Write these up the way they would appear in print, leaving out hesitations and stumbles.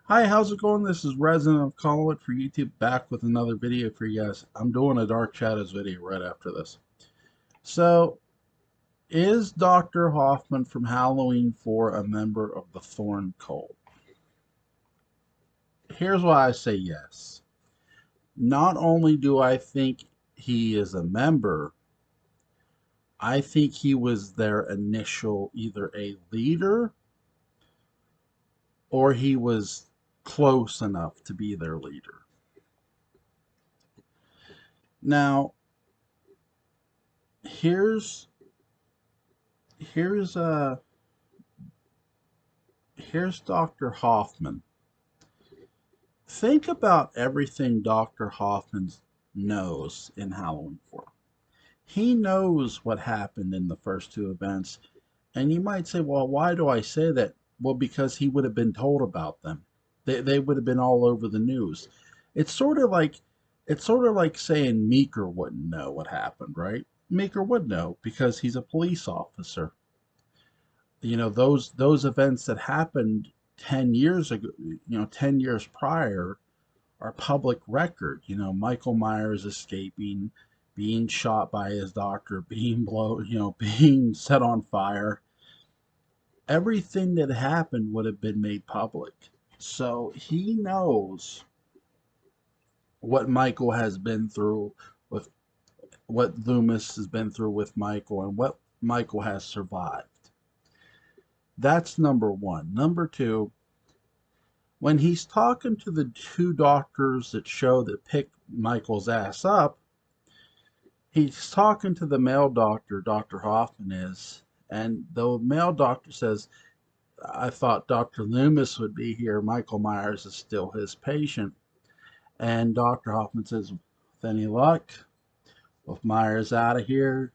Hi, how's it going? This is Resident of Collinwood for YouTube, back with another video for you guys. I'm doing a Dark Shadows video right after this. So, is Dr. Hoffman from Halloween 4 a member of the Thorn cult? Here's why I say yes. Not only do I think he is a member, I think he was their initial either a leader or he was close enough to be their leader. Now, here's here's here's Dr. Hoffman. Think about everything Dr. Hoffman knows in Halloween 4. He knows what happened in the first two events. And you might say, well, why do I say that? Well, because he would have been told about them. They would have been all over the news. It's sort of like it's sort of like saying Meeker wouldn't know what happened, right? Meeker would know because he's a police officer. Those events that happened 10 years ago, 10 years prior are public record. Michael Myers escaping, being shot by his doctor, being being set on fire. Everything that happened would have been made public. So he knows what Michael has been through with what Loomis has been through with Michael and what Michael has survived. That's number one. Number two, when he's talking to the two doctors that pick Michael's ass up, he's talking to the male doctor, Dr. Hoffman is, and the male doctor says, I thought Dr. Loomis would be here. Michael Myers is still his patient. And Dr. Hoffman says, with any luck, with Myers out of here,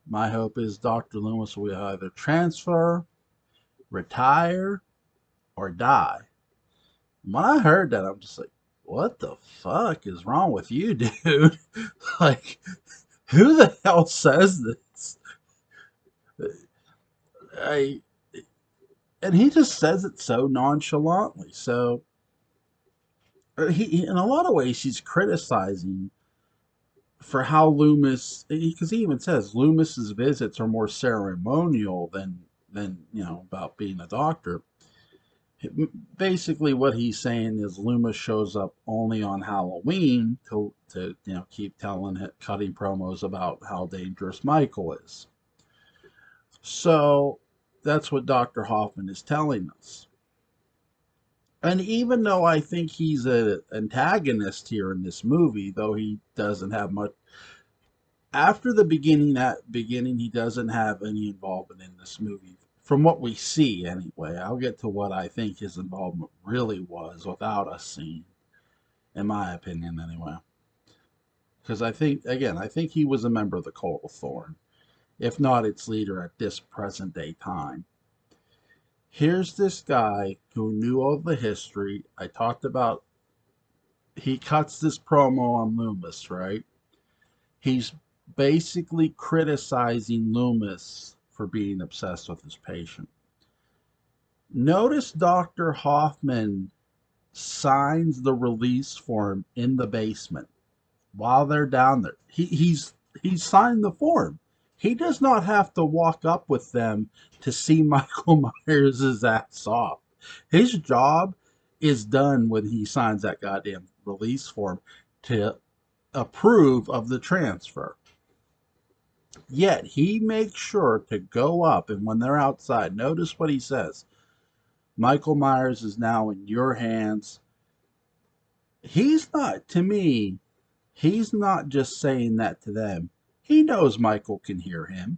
my hope is Dr. Loomis will either transfer, retire, or die. When I heard that, I'm just like, what the fuck is wrong with you, dude? Like, who the hell says this? I and he just says it so nonchalantly. So in a lot of ways, he's criticizing for how Loomis, because he even says Loomis's visits are more ceremonial than about being a doctor. Basically, what he's saying is Loomis shows up only on Halloween to keep cutting promos about how dangerous Michael is. So that's what Dr. Hoffman is telling us. And even though I think he's an antagonist here in this movie, though he doesn't have much after the beginning, he doesn't have any involvement in this movie. From what we see, anyway. I'll get to what I think his involvement really was without us seeing, in my opinion, anyway. Because I think he was a member of the Cult of Thorn, if not its leader at this present day time. Here's this guy who knew all the history. I talked about he cuts this promo on Loomis, right? He's basically criticizing Loomis for being obsessed with his patient. Notice Dr. Hoffman signs the release form in the basement while they're down there. He's signed the form. He does not have to walk up with them to see Michael Myers' ass off. His job is done when he signs that goddamn release form to approve of the transfer. Yet he makes sure to go up, and when they're outside, notice what he says. Michael Myers is now in your hands. He's not, to me, he's not just saying that to them. He knows Michael can hear him.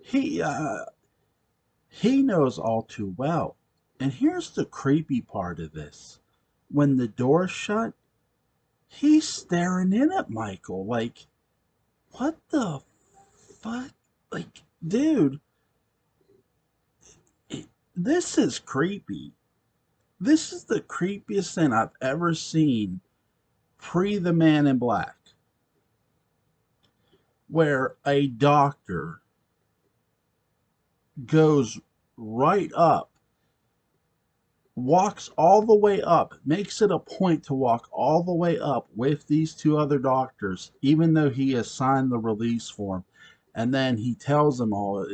He uh, he knows all too well. And here's the creepy part of this. When the door's shut, he's staring in at Michael like, what the fuck? Like, dude, this is creepy. This is the creepiest thing I've ever seen pre The Man in Black, where a doctor goes right up walks all the way up, makes it a point to walk all the way up with these two other doctors, even though he has signed the release form. And then he tells them all,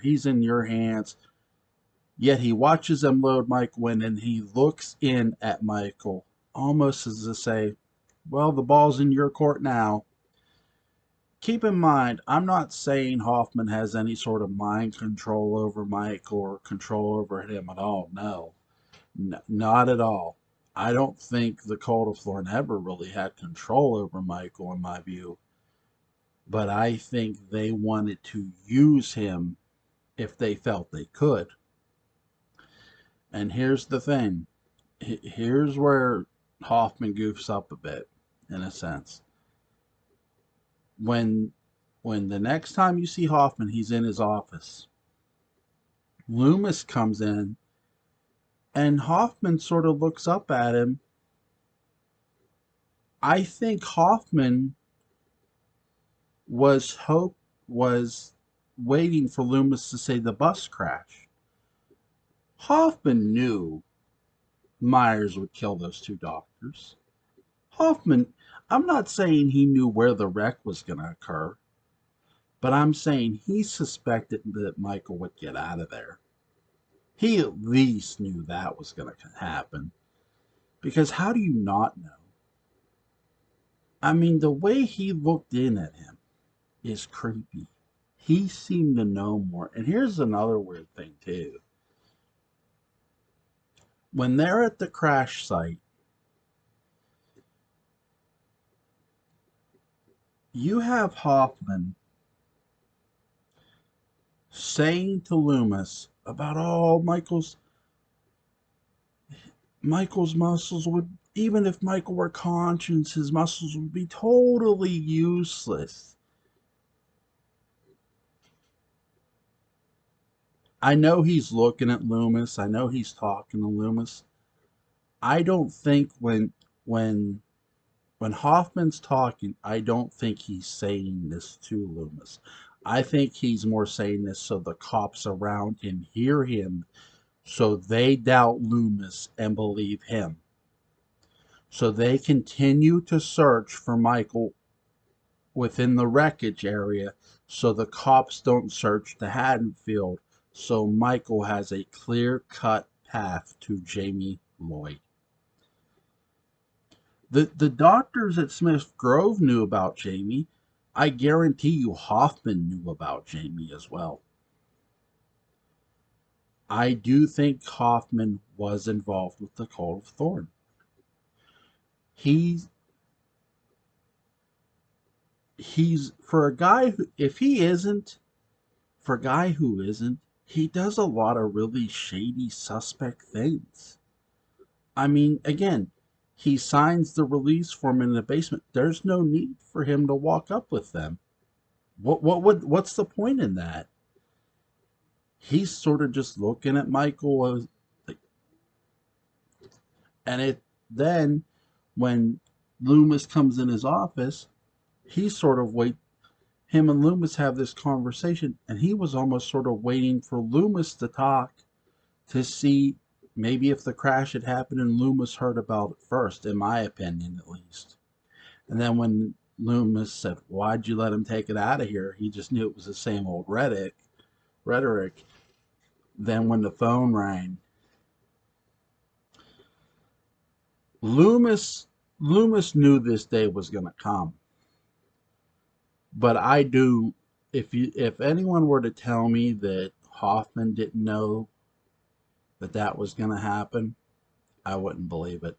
he's in your hands. Yet he watches them load Michael in, and he looks in at Michael almost as to say, well, the ball's in your court now. Keep in mind, I'm not saying Hoffman has any sort of mind control over Michael or control over him at all. No, not at all. I don't think the Cult of Thorn ever really had control over Michael, in my view. But I think they wanted to use him if they felt they could. And here's the thing. Here's where Hoffman goofs up a bit, in a sense. When the next time you see Hoffman, he's in his office. Loomis comes in, and Hoffman sort of looks up at him. I think Hoffman was waiting for Loomis to say the bus crash. Hoffman knew Myers would kill those two doctors. Hoffman, I'm not saying he knew where the wreck was going to occur, but I'm saying he suspected that Michael would get out of there. He at least knew that was going to happen. Because how do you not know? I mean, the way he looked in at him is creepy. He seemed to know more. And here's another weird thing, too. When they're at the crash site, you have Hoffman saying to Loomis about, oh, Michael's muscles would, even if Michael were conscious, his muscles would be totally useless. I know he's looking at Loomis. I know he's talking to Loomis. I don't think when Hoffman's talking, I don't think he's saying this to Loomis. I think he's more saying this so the cops around him hear him, so they doubt Loomis and believe him. So they continue to search for Michael within the wreckage area, so the cops don't search the Haddonfield, so Michael has a clear-cut path to Jamie Lloyd. The doctors at Smith Grove knew about Jamie. I guarantee you Hoffman knew about Jamie as well. I do think Hoffman was involved with the Cult of Thorn. He's for a guy who, if he isn't, for a guy who isn't, he does a lot of really shady, suspect things. I mean, again, he signs the release form in the basement. There's no need for him to walk up with them. What's the point in that? He's sort of just looking at Michael, and then when Loomis comes in his office, he sort of him and Loomis have this conversation, and he was almost sort of waiting for Loomis to talk to see maybe if the crash had happened and Loomis heard about it first, in my opinion at least. And then when Loomis said, why'd you let him take it out of here? He just knew it was the same old rhetoric. Then when the phone rang, Loomis knew this day was going to come. But I do, if anyone were to tell me that Hoffman didn't know that was going to happen, I wouldn't believe it.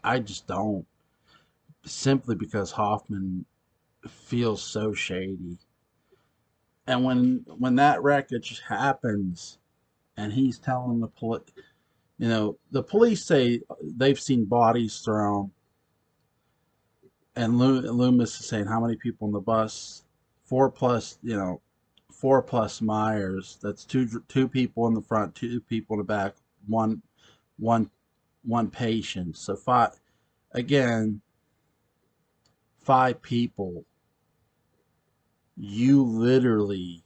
I just don't. Simply because Hoffman feels so shady. And when that wreckage happens and he's telling the police, the police say they've seen bodies thrown, and Loomis is saying how many people on the bus? Four plus Myers. That's two people in the front, two people in the back, one patient. So five people. You literally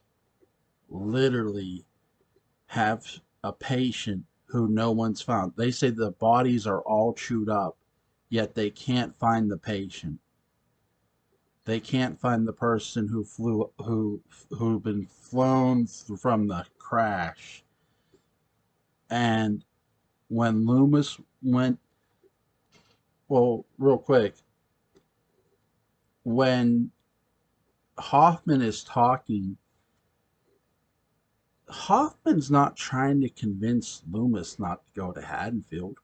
have a patient who no one's found. They say the bodies are all chewed up, yet they can't find the patient. They can't find the person who been flown from the crash. And when Loomis went, well, real quick, when Hoffman is talking, Hoffman's not trying to convince Loomis not to go to Haddonfield.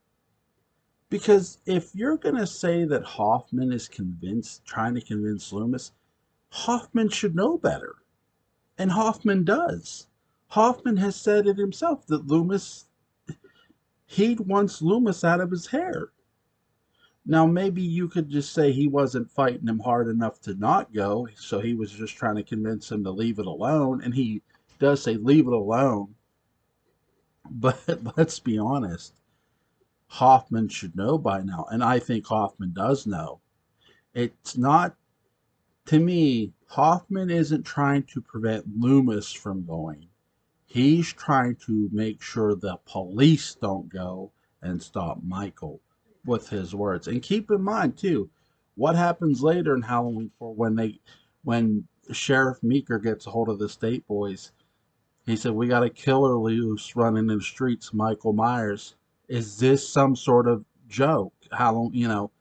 Because if you're going to say that Hoffman is trying to convince Loomis, Hoffman should know better. And Hoffman does. Hoffman has said it himself that he wants Loomis out of his hair. Now, maybe you could just say he wasn't fighting him hard enough to not go, so he was just trying to convince him to leave it alone. And he does say, leave it alone. But let's be honest, Hoffman should know by now. And I think Hoffman does know. It's not, to me, Hoffman isn't trying to prevent Loomis from going. He's trying to make sure the police don't go and stop Michael, with his words. And keep in mind too, what happens later in Halloween 4 when Sheriff Meeker gets a hold of the State Boys. He said, we got a killer loose running in the streets, Michael Myers. Is this some sort of joke? Halloween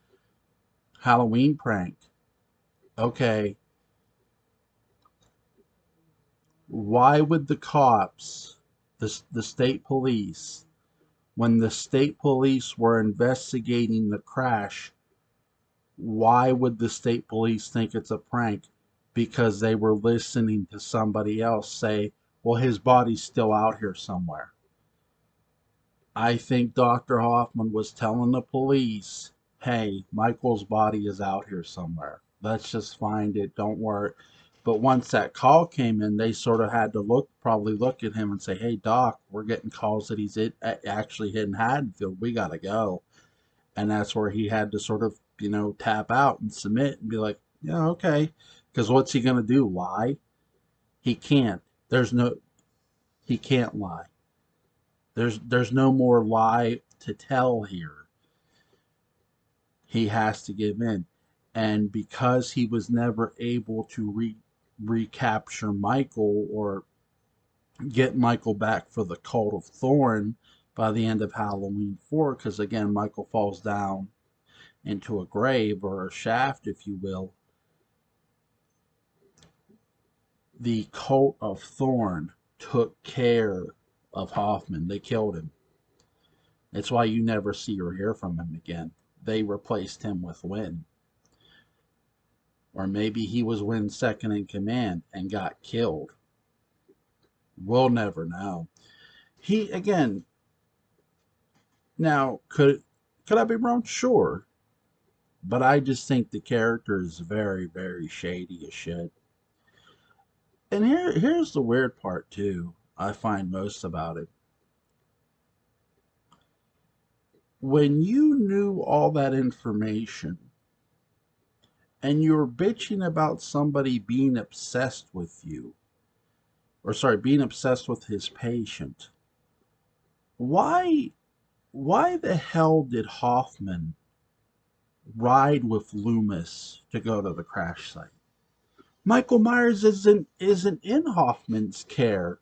prank. Okay. Why would the cops, the state police, when the state police were investigating the crash, why would the state police think it's a prank? Because they were listening to somebody else say, well, his body's still out here somewhere. I think Dr. Hoffman was telling the police, hey, Michael's body is out here somewhere. Let's just find it. Don't worry. But once that call came in, they sort of had to probably look at him and say, hey, Doc, we're getting calls that he's actually hit in Haddonfield. We got to go. And that's where he had to sort of, tap out and submit and be like, yeah, okay. Because what's he going to do? Lie? He can't. He can't lie. There's no more lie to tell here. He has to give in. And because he was never able to recapture Michael or get Michael back for the cult of Thorn by the end of Halloween 4, because again, Michael falls down into a grave or a shaft, if you will. The cult of Thorn took care of Hoffman. They killed him. That's why you never see or hear from him again. They replaced him with Wynn. Or maybe he was Wynn's second in command and got killed. We'll never know. Now, could I be wrong? Sure. But I just think the character is very, very shady as shit. And here's the weird part, too, I find most about it. When you knew all that information and you're bitching about somebody being obsessed with you, being obsessed with his patient, why the hell did Hoffman ride with Loomis to go to the crash site? Michael Myers isn't in Hoffman's care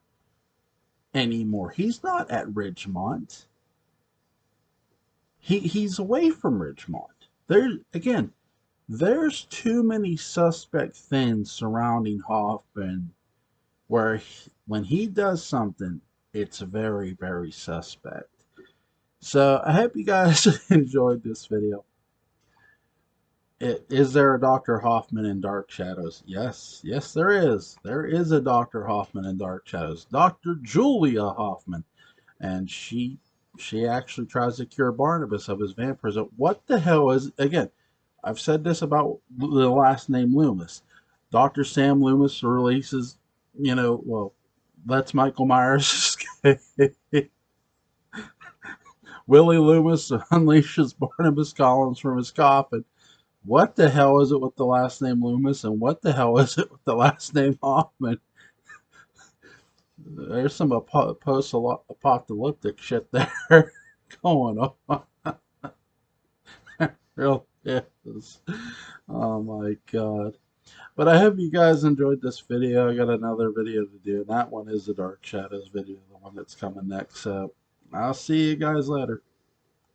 anymore. He's not at Ridgemont. He's away from Ridgemont. There's too many suspect things surrounding Hoffman where when he does something, it's very, very suspect. So I hope you guys enjoyed this video. Is there a Dr. Hoffman in Dark Shadows? Yes, there is. There is a Dr. Hoffman in Dark Shadows. Dr. Julia Hoffman. And she actually tries to cure Barnabas of his vampirism. What the hell is, again, I've said this about the last name Loomis. Dr. Sam Loomis releases, lets Michael Myers Willie Loomis unleashes Barnabas Collins from his coffin. What the hell is it with the last name Loomis, and what the hell is it with the last name Hoffman? There's some post-apocalyptic shit there going on. Real is. Oh my god. But I hope you guys enjoyed this video. I got another video to do, and that one is the Dark Shadows video, the one that's coming next. So I'll see you guys later.